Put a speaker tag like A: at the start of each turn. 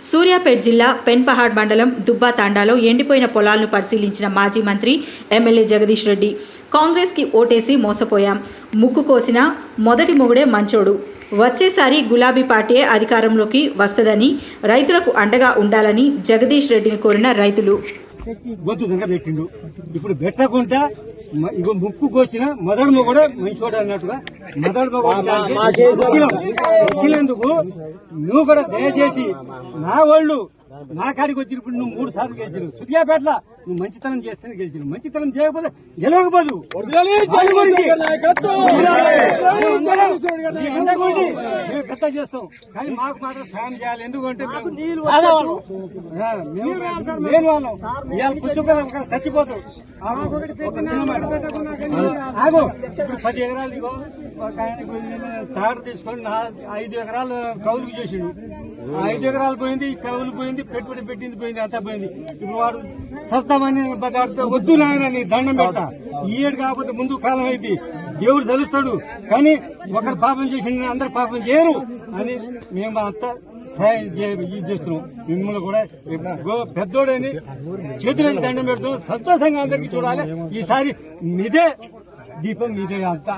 A: సూర్యాపేట్ జిల్లా పెన్పహాడ్ మండలం దుబ్బా తాండాలో ఎండిపోయిన పొలాలను పరిశీలించిన మాజీ మంత్రి ఎమ్మెల్యే జగదీష్ రెడ్డి కాంగ్రెస్కి ఓటేసి మోసపోయాం, ముక్కు కోసిన మొదటి మొగుడే మంచోడు, వచ్చేసారి గులాబీ పార్టీయే అధికారంలోకి వస్తదని రైతులకు అండగా ఉండాలని జగదీష్ రెడ్డిని కోరిన రైతులు.
B: గొంతు దగ్గర పెట్టిండు. ఇప్పుడు పెట్టకుండా ఇగో ముక్కు కోసిన మొదటి మొగుడే మంచివాడు అన్నట్టుగా మొదటి మొగుడు వచ్చినందుకు నువ్వు కూడా దయచేసి నా వాళ్ళు నా కాడికి వచ్చినప్పుడు నువ్వు 3 సార్లు గెలిచినావు. సూర్యాపేటలో నువ్వు మంచితనం చేస్తేనే గెలిచినావు. మంచితనం చేయకపోతే గెలవకపోదు. పెద్ద చేస్తాం కానీ మాకు మాత్రం సాయం చేయాలి. ఎందుకంటే నేను వాళ్ళం ఇవాళ పుస్తకం చచ్చిపోతాం. ఆగో ఇప్పుడు 10 ఎకరాలు ఇగో ఒక ఆయనకు తాడు తీసుకొని 5 ఎకరాలు కౌలుకు చేసిండు. 5 ఎకరాలు పోయింది, కౌలు పోయింది, పెట్టుబడి పెట్టింది పోయింది, అంతా పోయింది. ఇప్పుడు వాడు సస్తామని వద్దు నాయన నీ దండం పెడతా, ఈ ఏడు కాకపోతే ముందు కాలం అయింది, దేవుడు తెలుస్తాడు. కానీ ఒకరు పాపం చేసిండు అందరు పాపం చేయరు అని మేము అంతా ఇది చేస్తున్నాం. మిమ్మల్ని కూడా పెద్దోడని చేతులని దండం పెడుతున్నాం. సంతోషంగా అందరికీ చూడాలి. ఈసారి మీదే దీపం మీదే అంతా